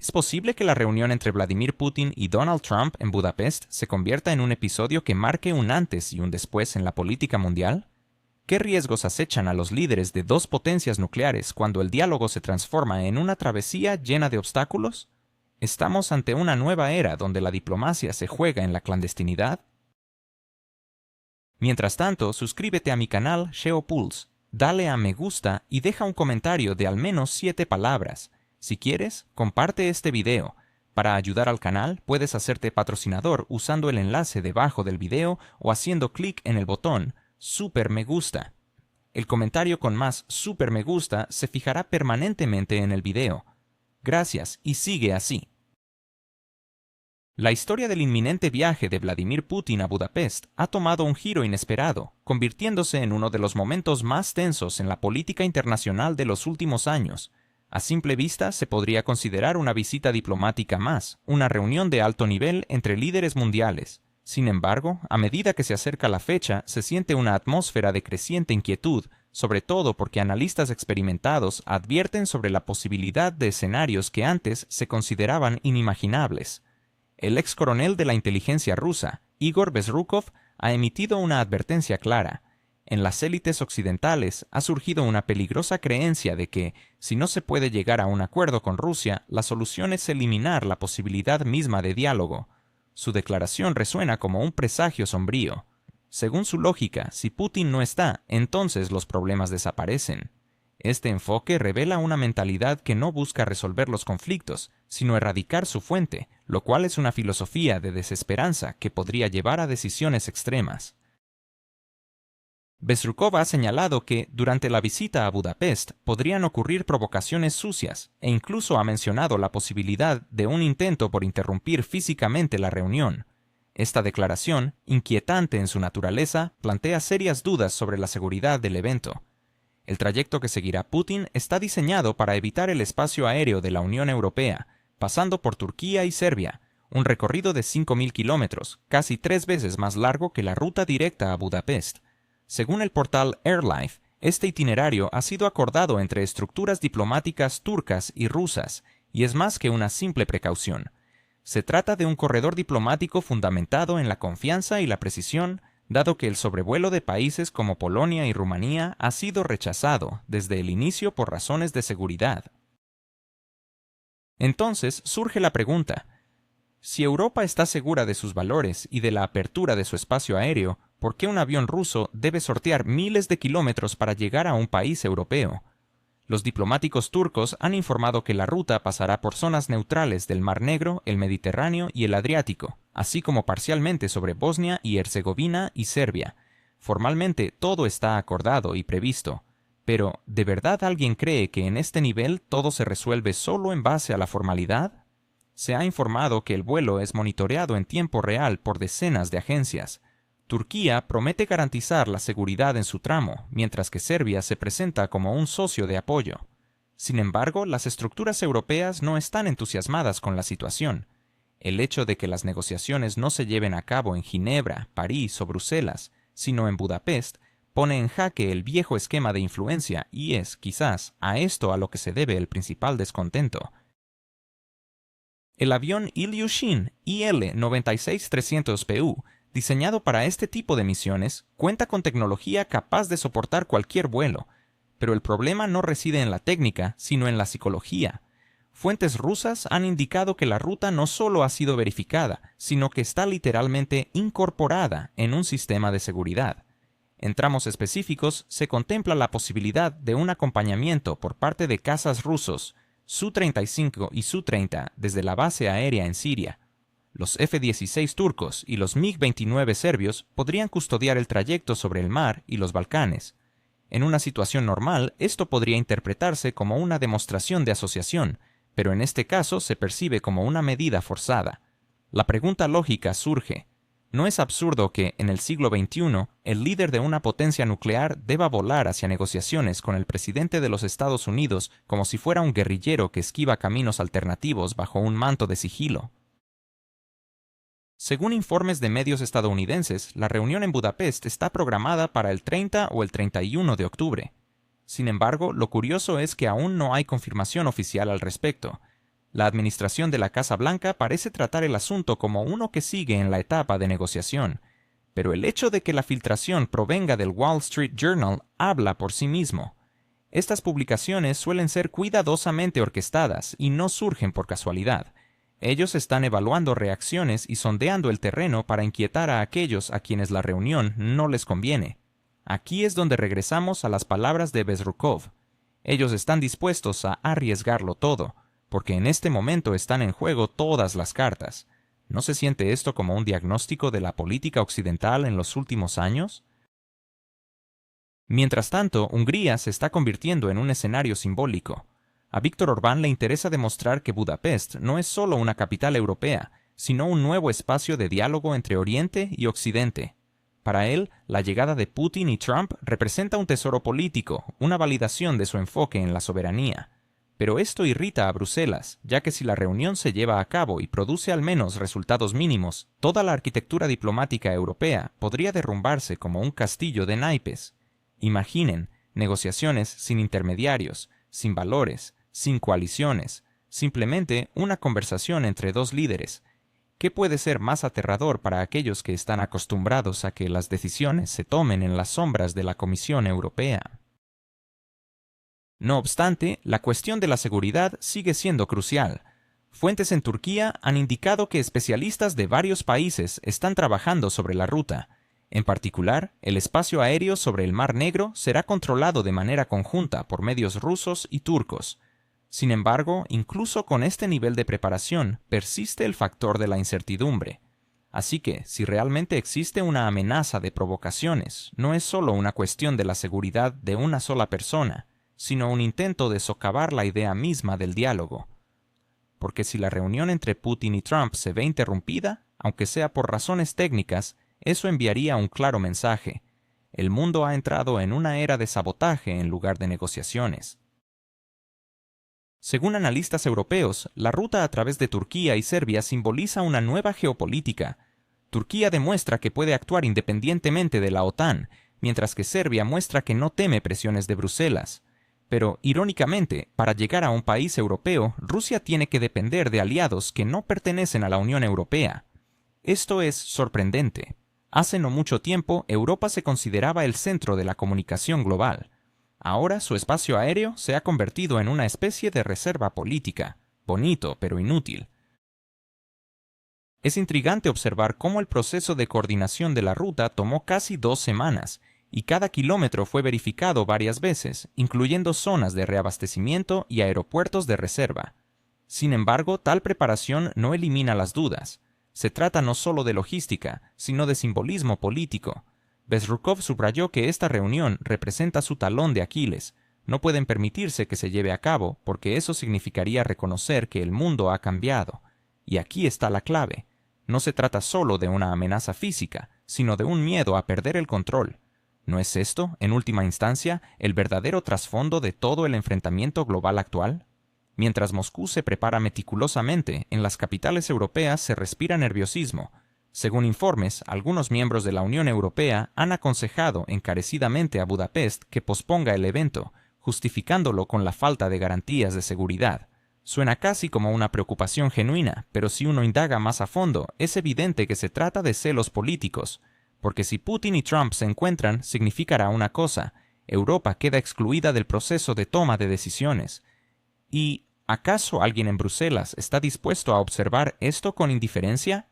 ¿Es posible que la reunión entre Vladimir Putin y Donald Trump en Budapest se convierta en un episodio que marque un antes y un después en la política mundial? ¿Qué riesgos acechan a los líderes de dos potencias nucleares cuando el diálogo se transforma en una travesía llena de obstáculos? ¿Estamos ante una nueva era donde la diplomacia se juega en la clandestinidad? Mientras tanto, suscríbete a mi canal Geopulse, dale a me gusta y deja un comentario de al menos 7 palabras. Si quieres, comparte este video. Para ayudar al canal, puedes hacerte patrocinador usando el enlace debajo del video o haciendo clic en el botón Super Me Gusta. El comentario con más Super Me Gusta se fijará permanentemente en el video. Gracias y sigue así. La historia del inminente viaje de Vladimir Putin a Budapest ha tomado un giro inesperado, convirtiéndose en uno de los momentos más tensos en la política internacional de los últimos años. A simple vista se podría considerar una visita diplomática más, una reunión de alto nivel entre líderes mundiales. Sin embargo, a medida que se acerca la fecha, se siente una atmósfera de creciente inquietud, sobre todo porque analistas experimentados advierten sobre la posibilidad de escenarios que antes se consideraban inimaginables. El ex coronel de la inteligencia rusa, Igor Bezrukov, ha emitido una advertencia clara. En las élites occidentales ha surgido una peligrosa creencia de que, si no se puede llegar a un acuerdo con Rusia, la solución es eliminar la posibilidad misma de diálogo. Su declaración resuena como un presagio sombrío. Según su lógica, si Putin no está, entonces los problemas desaparecen. Este enfoque revela una mentalidad que no busca resolver los conflictos, sino erradicar su fuente, lo cual es una filosofía de desesperanza que podría llevar a decisiones extremas. Bezrukov ha señalado que, durante la visita a Budapest, podrían ocurrir provocaciones sucias, e incluso ha mencionado la posibilidad de un intento por interrumpir físicamente la reunión. Esta declaración, inquietante en su naturaleza, plantea serias dudas sobre la seguridad del evento. El trayecto que seguirá Putin está diseñado para evitar el espacio aéreo de la Unión Europea, pasando por Turquía y Serbia, un recorrido de 5.000 kilómetros, casi 3 veces más largo que la ruta directa a Budapest. Según el portal AirLife, este itinerario ha sido acordado entre estructuras diplomáticas turcas y rusas, y es más que una simple precaución. Se trata de un corredor diplomático fundamentado en la confianza y la precisión, dado que el sobrevuelo de países como Polonia y Rumanía ha sido rechazado desde el inicio por razones de seguridad. Entonces surge la pregunta: si Europa está segura de sus valores y de la apertura de su espacio aéreo, ¿por qué un avión ruso debe sortear miles de kilómetros para llegar a un país europeo? Los diplomáticos turcos han informado que la ruta pasará por zonas neutrales del Mar Negro, el Mediterráneo y el Adriático, así como parcialmente sobre Bosnia y Herzegovina y Serbia. Formalmente todo está acordado y previsto. Pero, ¿de verdad alguien cree que en este nivel todo se resuelve solo en base a la formalidad? Se ha informado que el vuelo es monitoreado en tiempo real por decenas de agencias. Turquía promete garantizar la seguridad en su tramo, mientras que Serbia se presenta como un socio de apoyo. Sin embargo, las estructuras europeas no están entusiasmadas con la situación. El hecho de que las negociaciones no se lleven a cabo en Ginebra, París o Bruselas, sino en Budapest, pone en jaque el viejo esquema de influencia y es, quizás, a esto a lo que se debe el principal descontento. El avión Ilyushin IL-96-300PU, diseñado para este tipo de misiones, cuenta con tecnología capaz de soportar cualquier vuelo, pero el problema no reside en la técnica, sino en la psicología. Fuentes rusas han indicado que la ruta no solo ha sido verificada, sino que está literalmente incorporada en un sistema de seguridad. En tramos específicos se contempla la posibilidad de un acompañamiento por parte de cazas rusos, Su-35 y Su-30 desde la base aérea en Siria. Los F-16 turcos y los MiG-29 serbios podrían custodiar el trayecto sobre el mar y los Balcanes. En una situación normal, esto podría interpretarse como una demostración de asociación, pero en este caso se percibe como una medida forzada. La pregunta lógica surge: ¿no es absurdo que, en el siglo XXI, el líder de una potencia nuclear deba volar hacia negociaciones con el presidente de los Estados Unidos como si fuera un guerrillero que esquiva caminos alternativos bajo un manto de sigilo? Según informes de medios estadounidenses, la reunión en Budapest está programada para el 30 o el 31 de octubre. Sin embargo, lo curioso es que aún no hay confirmación oficial al respecto. La administración de la Casa Blanca parece tratar el asunto como uno que sigue en la etapa de negociación, pero el hecho de que la filtración provenga del Wall Street Journal habla por sí mismo. Estas publicaciones suelen ser cuidadosamente orquestadas y no surgen por casualidad. Ellos están evaluando reacciones y sondeando el terreno para inquietar a aquellos a quienes la reunión no les conviene. Aquí es donde regresamos a las palabras de Bezrukov. Ellos están dispuestos a arriesgarlo todo, porque en este momento están en juego todas las cartas. ¿No se siente esto como un diagnóstico de la política occidental en los últimos años? Mientras tanto, Hungría se está convirtiendo en un escenario simbólico. A Viktor Orbán le interesa demostrar que Budapest no es solo una capital europea, sino un nuevo espacio de diálogo entre Oriente y Occidente. Para él, la llegada de Putin y Trump representa un tesoro político, una validación de su enfoque en la soberanía. Pero esto irrita a Bruselas, ya que si la reunión se lleva a cabo y produce al menos resultados mínimos, toda la arquitectura diplomática europea podría derrumbarse como un castillo de naipes. Imaginen, negociaciones sin intermediarios, sin valores, sin coaliciones, simplemente una conversación entre dos líderes. ¿Qué puede ser más aterrador para aquellos que están acostumbrados a que las decisiones se tomen en las sombras de la Comisión Europea? No obstante, la cuestión de la seguridad sigue siendo crucial. Fuentes en Turquía han indicado que especialistas de varios países están trabajando sobre la ruta. En particular, el espacio aéreo sobre el Mar Negro será controlado de manera conjunta por medios rusos y turcos. Sin embargo, incluso con este nivel de preparación, persiste el factor de la incertidumbre. Así que, si realmente existe una amenaza de provocaciones, no es solo una cuestión de la seguridad de una sola persona, sino un intento de socavar la idea misma del diálogo. Porque si la reunión entre Putin y Trump se ve interrumpida, aunque sea por razones técnicas, eso enviaría un claro mensaje. El mundo ha entrado en una era de sabotaje en lugar de negociaciones. Según analistas europeos, la ruta a través de Turquía y Serbia simboliza una nueva geopolítica. Turquía demuestra que puede actuar independientemente de la OTAN, mientras que Serbia muestra que no teme presiones de Bruselas. Pero, irónicamente, para llegar a un país europeo, Rusia tiene que depender de aliados que no pertenecen a la Unión Europea. Esto es sorprendente. Hace no mucho tiempo, Europa se consideraba el centro de la comunicación global. Ahora su espacio aéreo se ha convertido en una especie de reserva política, bonito pero inútil. Es intrigante observar cómo el proceso de coordinación de la ruta tomó casi 2 semanas, y cada kilómetro fue verificado varias veces, incluyendo zonas de reabastecimiento y aeropuertos de reserva. Sin embargo, tal preparación no elimina las dudas. Se trata no solo de logística, sino de simbolismo político. Bezrukov subrayó que esta reunión representa su talón de Aquiles. No pueden permitirse que se lleve a cabo, porque eso significaría reconocer que el mundo ha cambiado. Y aquí está la clave. No se trata solo de una amenaza física, sino de un miedo a perder el control. ¿No es esto, en última instancia, el verdadero trasfondo de todo el enfrentamiento global actual? Mientras Moscú se prepara meticulosamente, en las capitales europeas se respira nerviosismo. Según informes, algunos miembros de la Unión Europea han aconsejado encarecidamente a Budapest que posponga el evento, justificándolo con la falta de garantías de seguridad. Suena casi como una preocupación genuina, pero si uno indaga más a fondo, es evidente que se trata de celos políticos. Porque si Putin y Trump se encuentran, significará una cosa: Europa queda excluida del proceso de toma de decisiones. ¿Y acaso alguien en Bruselas está dispuesto a observar esto con indiferencia?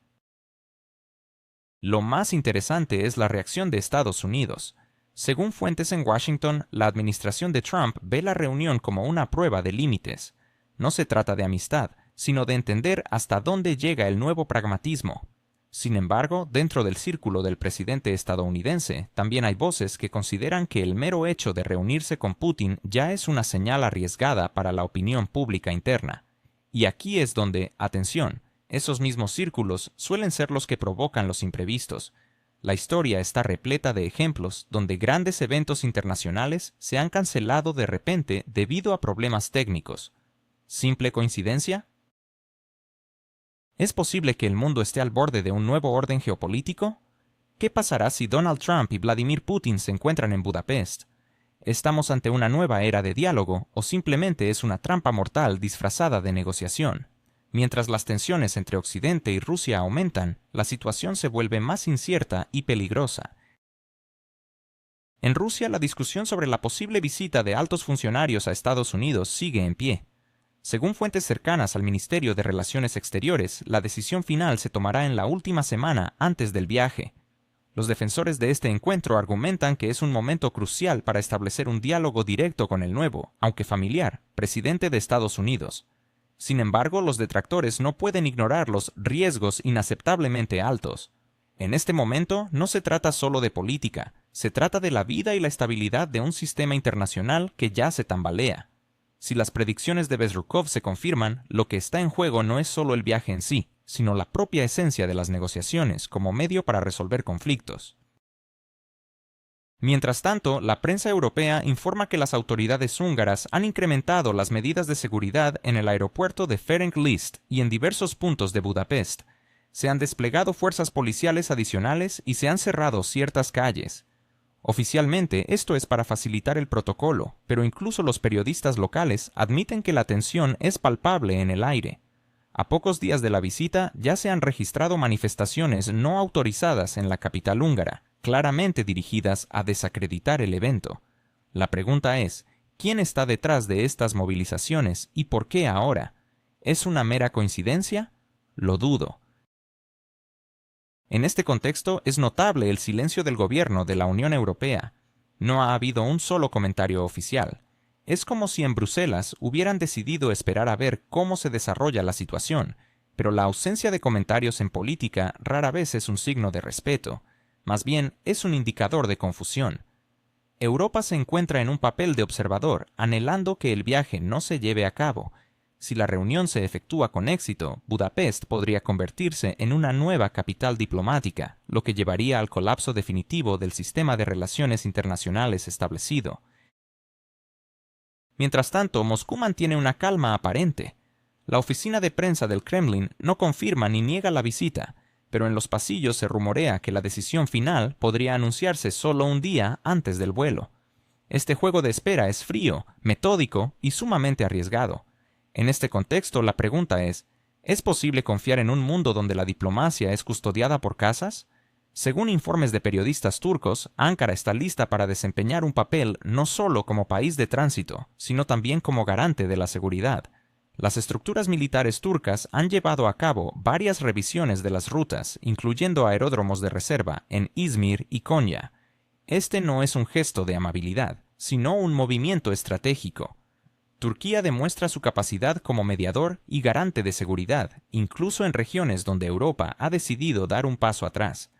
Lo más interesante es la reacción de Estados Unidos. Según fuentes en Washington, la administración de Trump ve la reunión como una prueba de límites. No se trata de amistad, sino de entender hasta dónde llega el nuevo pragmatismo. Sin embargo, dentro del círculo del presidente estadounidense, también hay voces que consideran que el mero hecho de reunirse con Putin ya es una señal arriesgada para la opinión pública interna. Y aquí es donde, atención, esos mismos círculos suelen ser los que provocan los imprevistos. La historia está repleta de ejemplos donde grandes eventos internacionales se han cancelado de repente debido a problemas técnicos. ¿Simple coincidencia? ¿Es posible que el mundo esté al borde de un nuevo orden geopolítico? ¿Qué pasará si Donald Trump y Vladimir Putin se encuentran en Budapest? ¿Estamos ante una nueva era de diálogo o simplemente es una trampa mortal disfrazada de negociación? Mientras las tensiones entre Occidente y Rusia aumentan, la situación se vuelve más incierta y peligrosa. En Rusia, la discusión sobre la posible visita de altos funcionarios a Estados Unidos sigue en pie. Según fuentes cercanas al Ministerio de Relaciones Exteriores, la decisión final se tomará en la última semana antes del viaje. Los defensores de este encuentro argumentan que es un momento crucial para establecer un diálogo directo con el nuevo, aunque familiar, presidente de Estados Unidos. Sin embargo, los detractores no pueden ignorar los riesgos inaceptablemente altos. En este momento no se trata solo de política, se trata de la vida y la estabilidad de un sistema internacional que ya se tambalea. Si las predicciones de Bezrukov se confirman, lo que está en juego no es solo el viaje en sí, sino la propia esencia de las negociaciones como medio para resolver conflictos. Mientras tanto, la prensa europea informa que las autoridades húngaras han incrementado las medidas de seguridad en el aeropuerto de Ferenc Liszt y en diversos puntos de Budapest. Se han desplegado fuerzas policiales adicionales y se han cerrado ciertas calles. Oficialmente, esto es para facilitar el protocolo, pero incluso los periodistas locales admiten que la tensión es palpable en el aire. A pocos días de la visita ya se han registrado manifestaciones no autorizadas en la capital húngara, claramente dirigidas a desacreditar el evento. La pregunta es, ¿quién está detrás de estas movilizaciones y por qué ahora? ¿Es una mera coincidencia? Lo dudo. En este contexto es notable el silencio del gobierno de la Unión Europea. No ha habido un solo comentario oficial. Es como si en Bruselas hubieran decidido esperar a ver cómo se desarrolla la situación, pero la ausencia de comentarios en política rara vez es un signo de respeto. Más bien, es un indicador de confusión. Europa se encuentra en un papel de observador, anhelando que el viaje no se lleve a cabo. Si la reunión se efectúa con éxito, Budapest podría convertirse en una nueva capital diplomática, lo que llevaría al colapso definitivo del sistema de relaciones internacionales establecido. Mientras tanto, Moscú mantiene una calma aparente. La oficina de prensa del Kremlin no confirma ni niega la visita, pero en los pasillos se rumorea que la decisión final podría anunciarse solo un día antes del vuelo. Este juego de espera es frío, metódico y sumamente arriesgado. En este contexto, la pregunta ¿es posible confiar en un mundo donde la diplomacia es custodiada por casas? Según informes de periodistas turcos, Ankara está lista para desempeñar un papel no solo como país de tránsito, sino también como garante de la seguridad. Las estructuras militares turcas han llevado a cabo varias revisiones de las rutas, incluyendo aeródromos de reserva en Izmir y Konya. Este no es un gesto de amabilidad, sino un movimiento estratégico. Turquía demuestra su capacidad como mediador y garante de seguridad, incluso en regiones donde Europa ha decidido dar un paso atrás.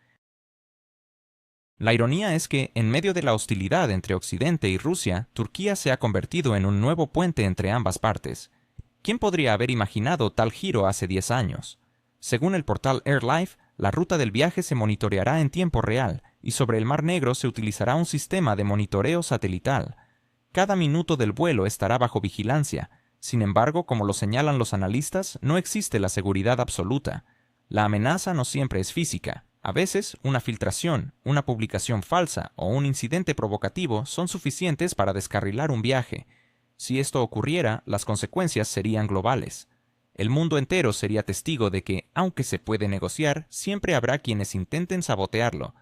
La ironía es que, en medio de la hostilidad entre Occidente y Rusia, Turquía se ha convertido en un nuevo puente entre ambas partes. ¿Quién podría haber imaginado tal giro hace 10 años? Según el portal AirLife, la ruta del viaje se monitoreará en tiempo real y sobre el Mar Negro se utilizará un sistema de monitoreo satelital. Cada minuto del vuelo estará bajo vigilancia. Sin embargo, como lo señalan los analistas, no existe la seguridad absoluta. La amenaza no siempre es física. A veces, una filtración, una publicación falsa o un incidente provocativo son suficientes para descarrilar un viaje. Si esto ocurriera, las consecuencias serían globales. El mundo entero sería testigo de que, aunque se puede negociar, siempre habrá quienes intenten sabotearlo.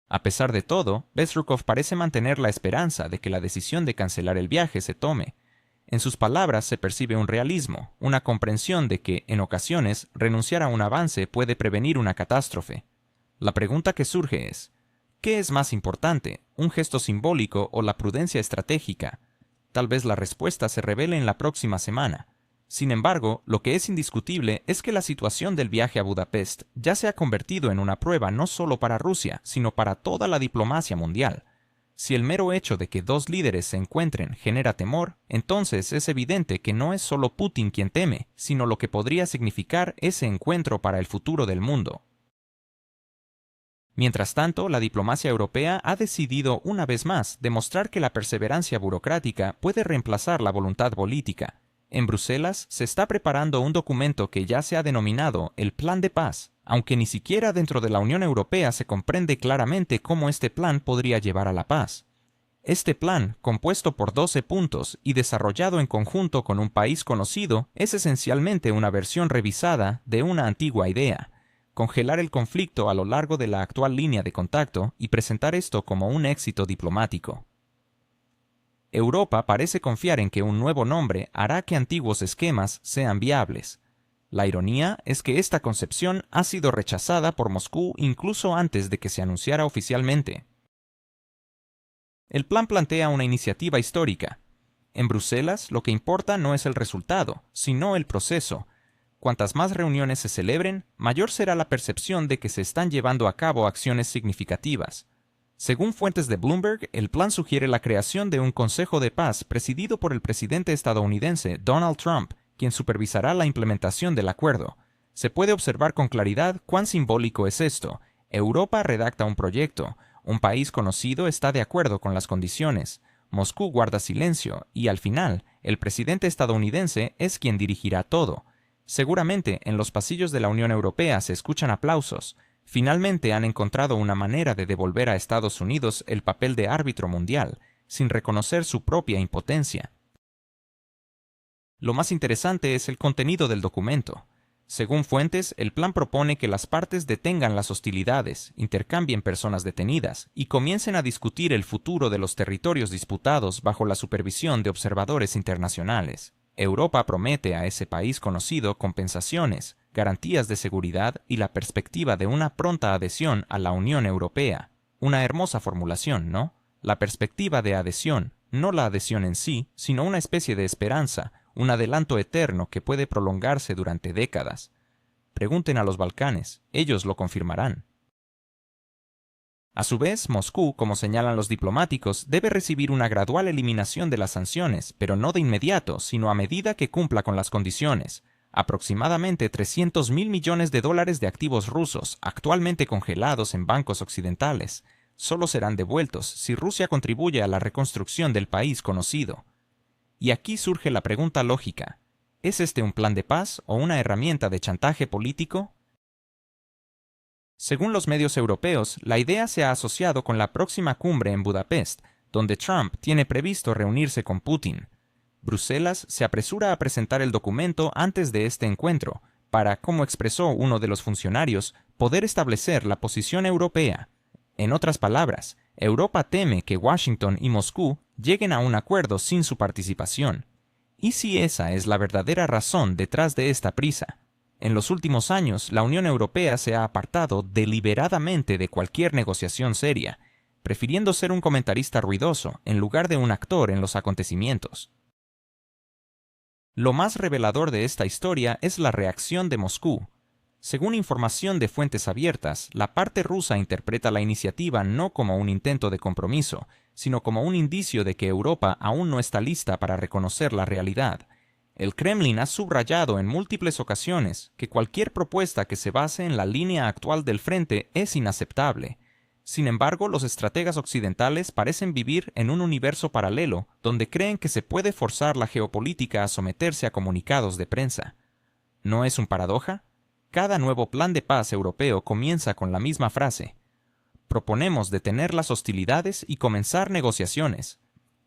A pesar de todo, Bezrukov parece mantener la esperanza de que la decisión de cancelar el viaje se tome. En sus palabras se percibe un realismo, una comprensión de que, en ocasiones, renunciar a un avance puede prevenir una catástrofe. La pregunta que surge es, ¿qué es más importante, un gesto simbólico o la prudencia estratégica? Tal vez la respuesta se revele en la próxima semana. Sin embargo, lo que es indiscutible es que la situación del viaje a Budapest ya se ha convertido en una prueba no solo para Rusia, sino para toda la diplomacia mundial. Si el mero hecho de que dos líderes se encuentren genera temor, entonces es evidente que no es solo Putin quien teme, sino lo que podría significar ese encuentro para el futuro del mundo. Mientras tanto, la diplomacia europea ha decidido una vez más demostrar que la perseverancia burocrática puede reemplazar la voluntad política. En Bruselas se está preparando un documento que ya se ha denominado el Plan de Paz, aunque ni siquiera dentro de la Unión Europea se comprende claramente cómo este plan podría llevar a la paz. Este plan, compuesto por 12 puntos y desarrollado en conjunto con un país conocido, es esencialmente una versión revisada de una antigua idea: congelar el conflicto a lo largo de la actual línea de contacto y presentar esto como un éxito diplomático. Europa parece confiar en que un nuevo nombre hará que antiguos esquemas sean viables. La ironía es que esta concepción ha sido rechazada por Moscú incluso antes de que se anunciara oficialmente. El plan plantea una iniciativa histórica. En Bruselas, lo que importa no es el resultado, sino el proceso. Cuantas más reuniones se celebren, mayor será la percepción de que se están llevando a cabo acciones significativas. Según fuentes de Bloomberg, el plan sugiere la creación de un Consejo de Paz presidido por el presidente estadounidense Donald Trump, quien supervisará la implementación del acuerdo. Se puede observar con claridad cuán simbólico es esto. Europa redacta un proyecto. Un país conocido está de acuerdo con las condiciones. Moscú guarda silencio y, al final, el presidente estadounidense es quien dirigirá todo. Seguramente, en los pasillos de la Unión Europea se escuchan aplausos. Finalmente han encontrado una manera de devolver a Estados Unidos el papel de árbitro mundial, sin reconocer su propia impotencia. Lo más interesante es el contenido del documento. Según fuentes, el plan propone que las partes detengan las hostilidades, intercambien personas detenidas y comiencen a discutir el futuro de los territorios disputados bajo la supervisión de observadores internacionales. Europa promete a ese país conocido compensaciones, garantías de seguridad y la perspectiva de una pronta adhesión a la Unión Europea. Una hermosa formulación, ¿no? La perspectiva de adhesión, no la adhesión en sí, sino una especie de esperanza, un adelanto eterno que puede prolongarse durante décadas. Pregunten a los Balcanes, ellos lo confirmarán. A su vez, Moscú, como señalan los diplomáticos, debe recibir una gradual eliminación de las sanciones, pero no de inmediato, sino a medida que cumpla con las condiciones. Aproximadamente 300.000 millones de dólares de activos rusos, actualmente congelados en bancos occidentales, solo serán devueltos si Rusia contribuye a la reconstrucción del país conocido. Y aquí surge la pregunta lógica: ¿es este un plan de paz o una herramienta de chantaje político? Según los medios europeos, la idea se ha asociado con la próxima cumbre en Budapest, donde Trump tiene previsto reunirse con Putin. Bruselas se apresura a presentar el documento antes de este encuentro, para, como expresó uno de los funcionarios, poder establecer la posición europea. En otras palabras, Europa teme que Washington y Moscú lleguen a un acuerdo sin su participación. ¿Y si esa es la verdadera razón detrás de esta prisa? En los últimos años, la Unión Europea se ha apartado deliberadamente de cualquier negociación seria, prefiriendo ser un comentarista ruidoso en lugar de un actor en los acontecimientos. Lo más revelador de esta historia es la reacción de Moscú. Según información de fuentes abiertas, la parte rusa interpreta la iniciativa no como un intento de compromiso, sino como un indicio de que Europa aún no está lista para reconocer la realidad. El Kremlin ha subrayado en múltiples ocasiones que cualquier propuesta que se base en la línea actual del frente es inaceptable. Sin embargo, los estrategas occidentales parecen vivir en un universo paralelo donde creen que se puede forzar la geopolítica a someterse a comunicados de prensa. ¿No es un paradoja? Cada nuevo plan de paz europeo comienza con la misma frase: proponemos detener las hostilidades y comenzar negociaciones.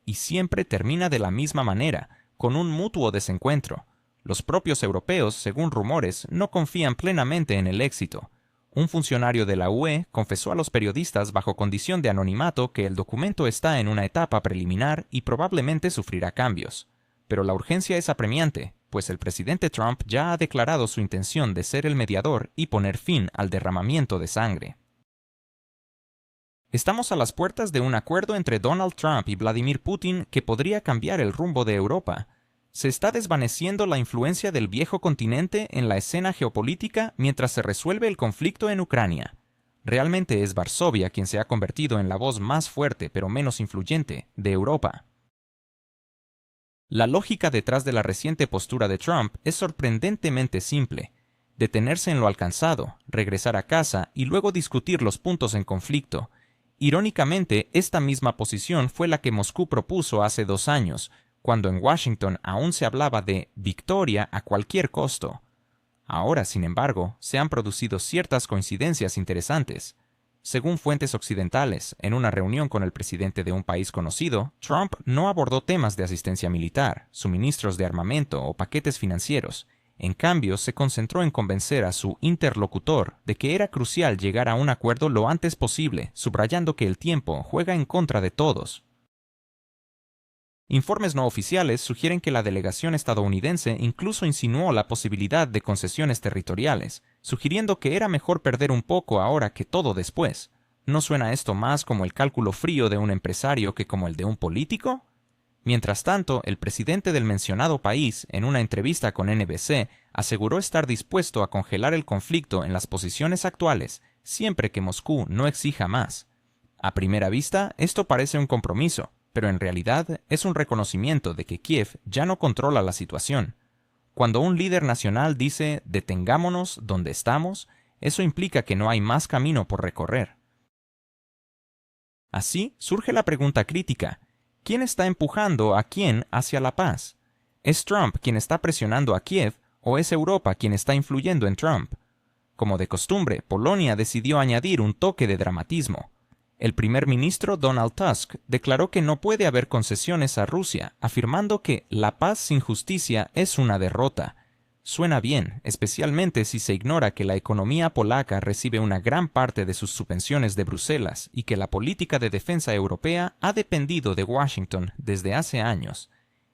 Y siempre termina de la misma manera, con un mutuo desencuentro. Los propios europeos, según rumores, no confían plenamente en el éxito. Un funcionario de la UE confesó a los periodistas bajo condición de anonimato que el documento está en una etapa preliminar y probablemente sufrirá cambios. Pero la urgencia es apremiante, pues el presidente Trump ya ha declarado su intención de ser el mediador y poner fin al derramamiento de sangre. Estamos a las puertas de un acuerdo entre Donald Trump y Vladimir Putin que podría cambiar el rumbo de Europa. Se está desvaneciendo la influencia del viejo continente en la escena geopolítica mientras se resuelve el conflicto en Ucrania. Realmente es Varsovia quien se ha convertido en la voz más fuerte pero menos influyente de Europa. La lógica detrás de la reciente postura de Trump es sorprendentemente simple: detenerse en lo alcanzado, regresar a casa y luego discutir los puntos en conflicto. Irónicamente, esta misma posición fue la que Moscú propuso hace 2 años, cuando en Washington aún se hablaba de victoria a cualquier costo. Ahora, sin embargo, se han producido ciertas coincidencias interesantes. Según fuentes occidentales, en una reunión con el presidente de un país conocido, Trump no abordó temas de asistencia militar, suministros de armamento o paquetes financieros. En cambio, se concentró en convencer a su interlocutor de que era crucial llegar a un acuerdo lo antes posible, subrayando que el tiempo juega en contra de todos. Informes no oficiales sugieren que la delegación estadounidense incluso insinuó la posibilidad de concesiones territoriales, sugiriendo que era mejor perder un poco ahora que todo después. ¿No suena esto más como el cálculo frío de un empresario que como el de un político? Mientras tanto, el presidente del mencionado país, en una entrevista con NBC, aseguró estar dispuesto a congelar el conflicto en las posiciones actuales, siempre que Moscú no exija más. A primera vista, esto parece un compromiso, pero en realidad es un reconocimiento de que Kiev ya no controla la situación. Cuando un líder nacional dice «detengámonos donde estamos», eso implica que no hay más camino por recorrer. Así surge la pregunta crítica: ¿quién está empujando a quién hacia la paz? ¿Es Trump quien está presionando a Kiev o es Europa quien está influyendo en Trump? Como de costumbre, Polonia decidió añadir un toque de dramatismo. El primer ministro Donald Tusk declaró que no puede haber concesiones a Rusia, afirmando que la paz sin justicia es una derrota. Suena bien, especialmente si se ignora que la economía polaca recibe una gran parte de sus subvenciones de Bruselas y que la política de defensa europea ha dependido de Washington desde hace años.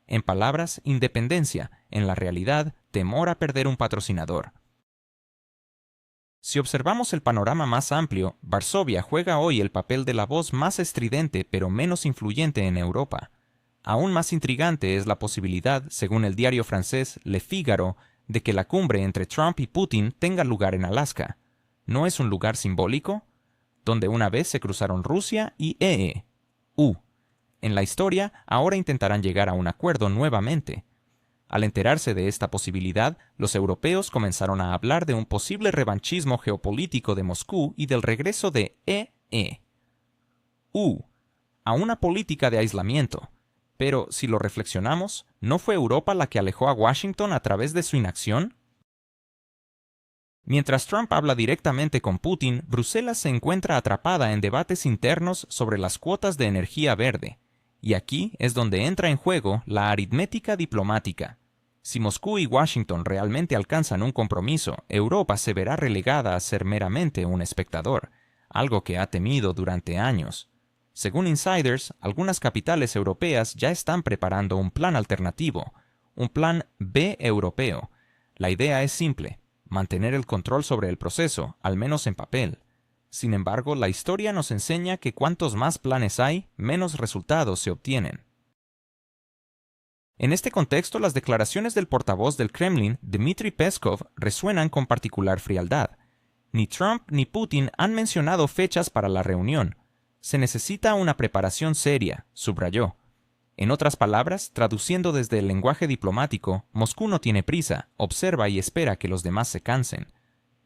En palabras, independencia; en la realidad, temor a perder un patrocinador. Si observamos el panorama más amplio, Varsovia juega hoy el papel de la voz más estridente pero menos influyente en Europa. Aún más intrigante es la posibilidad, según el diario francés Le Figaro, de que la cumbre entre Trump y Putin tenga lugar en Alaska. ¿No es un lugar simbólico? Donde una vez se cruzaron Rusia y EU. En la historia, ahora intentarán llegar a un acuerdo nuevamente. Al enterarse de esta posibilidad, los europeos comenzaron a hablar de un posible revanchismo geopolítico de Moscú y del regreso de EU a una política de aislamiento. Pero, si lo reflexionamos, ¿no fue Europa la que alejó a Washington a través de su inacción? Mientras Trump habla directamente con Putin, Bruselas se encuentra atrapada en debates internos sobre las cuotas de energía verde. Y aquí es donde entra en juego la aritmética diplomática. Si Moscú y Washington realmente alcanzan un compromiso, Europa se verá relegada a ser meramente un espectador, algo que ha temido durante años. Según insiders, algunas capitales europeas ya están preparando un plan alternativo, un plan B europeo. La idea es simple: mantener el control sobre el proceso, al menos en papel. Sin embargo, la historia nos enseña que cuantos más planes hay, menos resultados se obtienen. En este contexto, las declaraciones del portavoz del Kremlin, Dmitry Peskov, resuenan con particular frialdad. Ni Trump ni Putin han mencionado fechas para la reunión. Se necesita una preparación seria, subrayó. En otras palabras, traduciendo desde el lenguaje diplomático, Moscú no tiene prisa, observa y espera que los demás se cansen.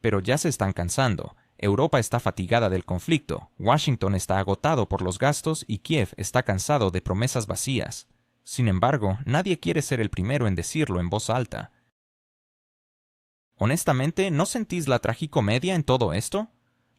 Pero ya se están cansando. Europa está fatigada del conflicto, Washington está agotado por los gastos y Kiev está cansado de promesas vacías. Sin embargo, nadie quiere ser el primero en decirlo en voz alta. Honestamente, ¿no sentís la tragicomedia en todo esto?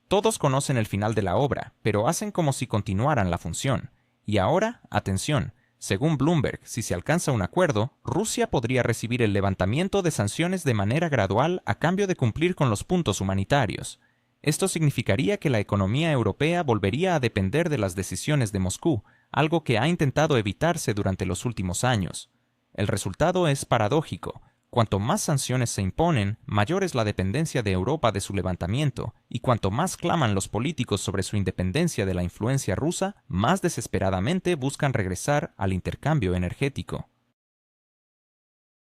Todos conocen el final de la obra, pero hacen como si continuaran la función. Y ahora, atención, según Bloomberg, si se alcanza un acuerdo, Rusia podría recibir el levantamiento de sanciones de manera gradual a cambio de cumplir con los puntos humanitarios. Esto significaría que la economía europea volvería a depender de las decisiones de Moscú, algo que ha intentado evitarse durante los últimos años. El resultado es paradójico. Cuanto más sanciones se imponen, mayor es la dependencia de Europa de su levantamiento, y cuanto más claman los políticos sobre su independencia de la influencia rusa, más desesperadamente buscan regresar al intercambio energético.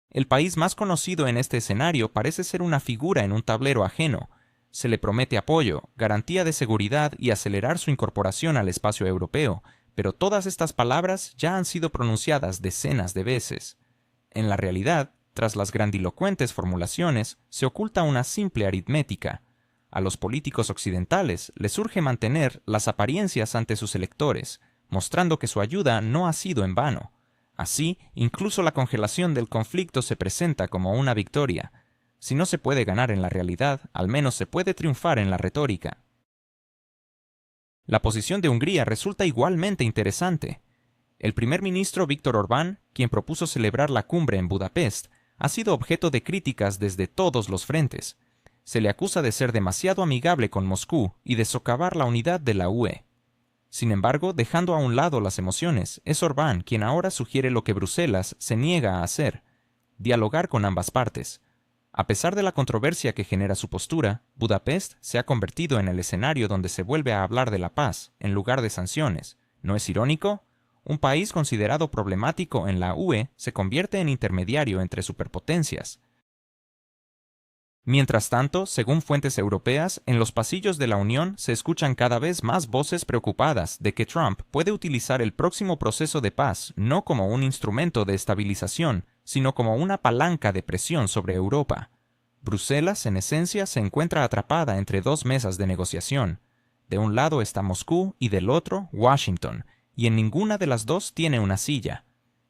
El país más conocido en este escenario parece ser una figura en un tablero ajeno. Se le promete apoyo, garantía de seguridad y acelerar su incorporación al espacio europeo, pero todas estas palabras ya han sido pronunciadas decenas de veces. En la realidad, tras las grandilocuentes formulaciones, se oculta una simple aritmética. A los políticos occidentales les urge mantener las apariencias ante sus electores, mostrando que su ayuda no ha sido en vano. Así, incluso la congelación del conflicto se presenta como una victoria. Si no se puede ganar en la realidad, al menos se puede triunfar en la retórica. La posición de Hungría resulta igualmente interesante. El primer ministro Viktor Orbán, quien propuso celebrar la cumbre en Budapest, ha sido objeto de críticas desde todos los frentes. Se le acusa de ser demasiado amigable con Moscú y de socavar la unidad de la UE. Sin embargo, dejando a un lado las emociones, es Orbán quien ahora sugiere lo que Bruselas se niega a hacer: dialogar con ambas partes. A pesar de la controversia que genera su postura, Budapest se ha convertido en el escenario donde se vuelve a hablar de la paz, en lugar de sanciones. ¿No es irónico? Un país considerado problemático en la UE se convierte en intermediario entre superpotencias. Mientras tanto, según fuentes europeas, en los pasillos de la Unión se escuchan cada vez más voces preocupadas de que Trump puede utilizar el próximo proceso de paz no como un instrumento de estabilización, sino como una palanca de presión sobre Europa. Bruselas, en esencia, se encuentra atrapada entre dos mesas de negociación. De un lado está Moscú y del otro, Washington, y en ninguna de las dos tiene una silla.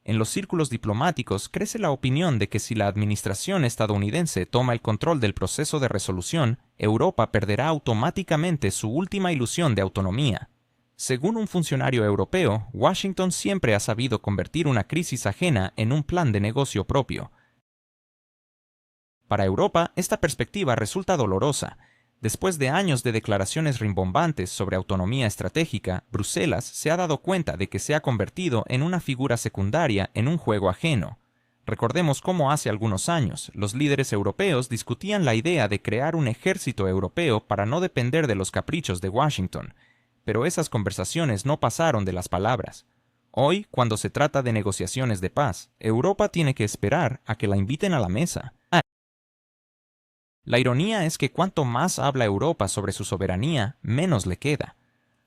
En los círculos diplomáticos crece la opinión de que si la administración estadounidense toma el control del proceso de resolución, Europa perderá automáticamente su última ilusión de autonomía. Según un funcionario europeo, Washington siempre ha sabido convertir una crisis ajena en un plan de negocio propio. Para Europa, esta perspectiva resulta dolorosa. Después de años de declaraciones rimbombantes sobre autonomía estratégica, Bruselas se ha dado cuenta de que se ha convertido en una figura secundaria en un juego ajeno. Recordemos cómo hace algunos años los líderes europeos discutían la idea de crear un ejército europeo para no depender de los caprichos de Washington, pero esas conversaciones no pasaron de las palabras. Hoy, cuando se trata de negociaciones de paz, Europa tiene que esperar a que la inviten a la mesa. La ironía es que cuanto más habla Europa sobre su soberanía, menos le queda.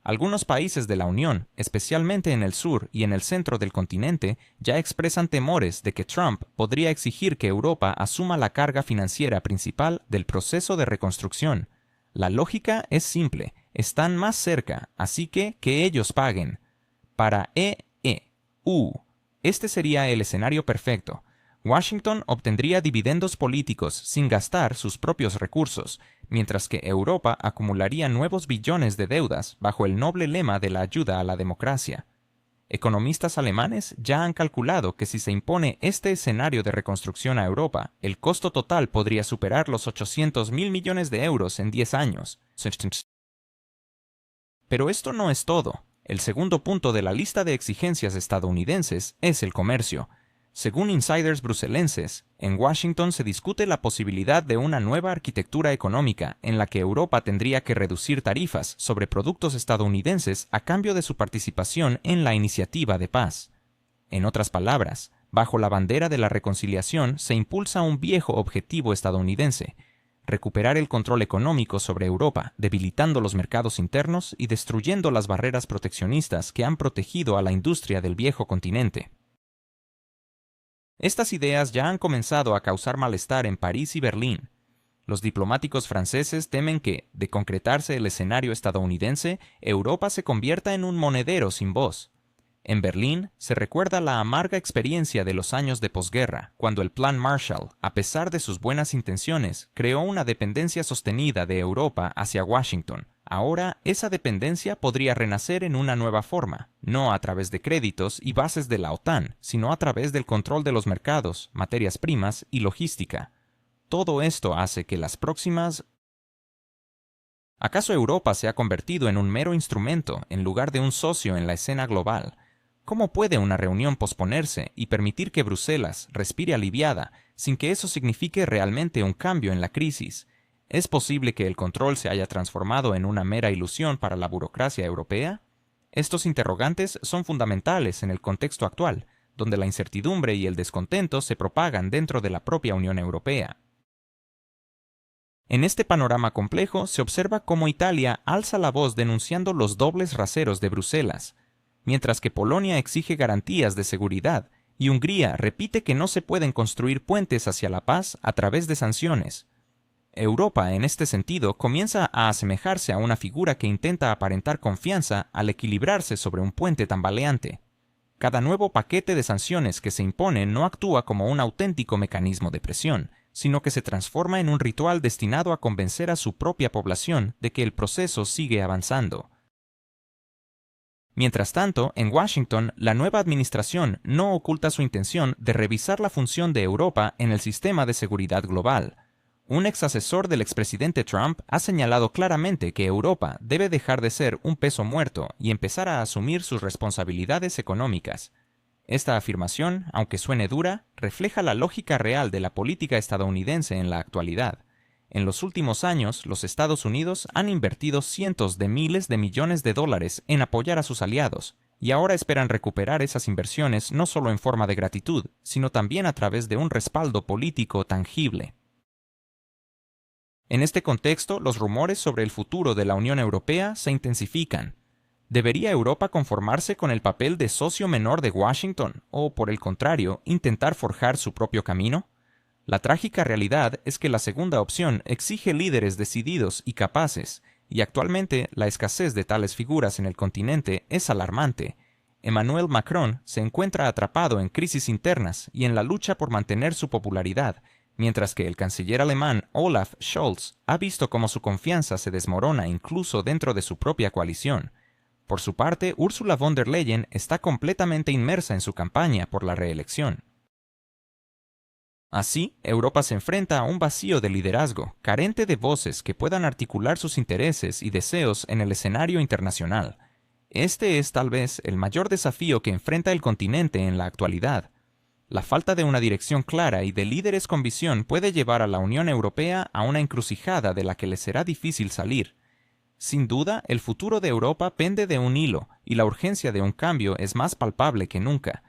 Algunos países de la Unión, especialmente en el sur y en el centro del continente, ya expresan temores de que Trump podría exigir que Europa asuma la carga financiera principal del proceso de reconstrucción. La lógica es simple: están más cerca, así que ellos paguen. Para EU, este sería el escenario perfecto. Washington obtendría dividendos políticos sin gastar sus propios recursos, mientras que Europa acumularía nuevos billones de deudas bajo el noble lema de la ayuda a la democracia. Economistas alemanes ya han calculado que si se impone este escenario de reconstrucción a Europa, el costo total podría superar los 800.000 millones de euros en 10 años. Pero esto no es todo. El segundo punto de la lista de exigencias estadounidenses es el comercio. Según insiders bruselenses, en Washington se discute la posibilidad de una nueva arquitectura económica en la que Europa tendría que reducir tarifas sobre productos estadounidenses a cambio de su participación en la iniciativa de paz. En otras palabras, bajo la bandera de la reconciliación se impulsa un viejo objetivo estadounidense: recuperar el control económico sobre Europa, debilitando los mercados internos y destruyendo las barreras proteccionistas que han protegido a la industria del viejo continente. Estas ideas ya han comenzado a causar malestar en París y Berlín. Los diplomáticos franceses temen que, de concretarse el escenario estadounidense, Europa se convierta en un monedero sin voz. En Berlín se recuerda la amarga experiencia de los años de posguerra, cuando el Plan Marshall, a pesar de sus buenas intenciones, creó una dependencia sostenida de Europa hacia Washington. Ahora, esa dependencia podría renacer en una nueva forma, no a través de créditos y bases de la OTAN, sino a través del control de los mercados, materias primas y logística. Todo esto hace que las próximas... ¿Acaso Europa se ha convertido en un mero instrumento en lugar de un socio en la escena global? ¿Cómo puede una reunión posponerse y permitir que Bruselas respire aliviada sin que eso signifique realmente un cambio en la crisis? ¿Es posible que el control se haya transformado en una mera ilusión para la burocracia europea? Estos interrogantes son fundamentales en el contexto actual, donde la incertidumbre y el descontento se propagan dentro de la propia Unión Europea. En este panorama complejo se observa cómo Italia alza la voz denunciando los dobles raseros de Bruselas, mientras que Polonia exige garantías de seguridad y Hungría repite que no se pueden construir puentes hacia la paz a través de sanciones. Europa, en este sentido, comienza a asemejarse a una figura que intenta aparentar confianza al equilibrarse sobre un puente tambaleante. Cada nuevo paquete de sanciones que se impone no actúa como un auténtico mecanismo de presión, sino que se transforma en un ritual destinado a convencer a su propia población de que el proceso sigue avanzando. Mientras tanto, en Washington, la nueva administración no oculta su intención de revisar la función de Europa en el sistema de seguridad global. Un ex asesor del expresidente Trump ha señalado claramente que Europa debe dejar de ser un peso muerto y empezar a asumir sus responsabilidades económicas. Esta afirmación, aunque suene dura, refleja la lógica real de la política estadounidense en la actualidad. En los últimos años, los Estados Unidos han invertido cientos de miles de millones de dólares en apoyar a sus aliados, y ahora esperan recuperar esas inversiones no solo en forma de gratitud, sino también a través de un respaldo político tangible. En este contexto, los rumores sobre el futuro de la Unión Europea se intensifican. ¿Debería Europa conformarse con el papel de socio menor de Washington, o, por el contrario, intentar forjar su propio camino? La trágica realidad es que la segunda opción exige líderes decididos y capaces, y actualmente la escasez de tales figuras en el continente es alarmante. Emmanuel Macron se encuentra atrapado en crisis internas y en la lucha por mantener su popularidad, mientras que el canciller alemán Olaf Scholz ha visto cómo su confianza se desmorona incluso dentro de su propia coalición. Por su parte, Ursula von der Leyen está completamente inmersa en su campaña por la reelección. Así, Europa se enfrenta a un vacío de liderazgo, carente de voces que puedan articular sus intereses y deseos en el escenario internacional. Este es tal vez el mayor desafío que enfrenta el continente en la actualidad. La falta de una dirección clara y de líderes con visión puede llevar a la Unión Europea a una encrucijada de la que le será difícil salir. Sin duda, el futuro de Europa pende de un hilo, y la urgencia de un cambio es más palpable que nunca.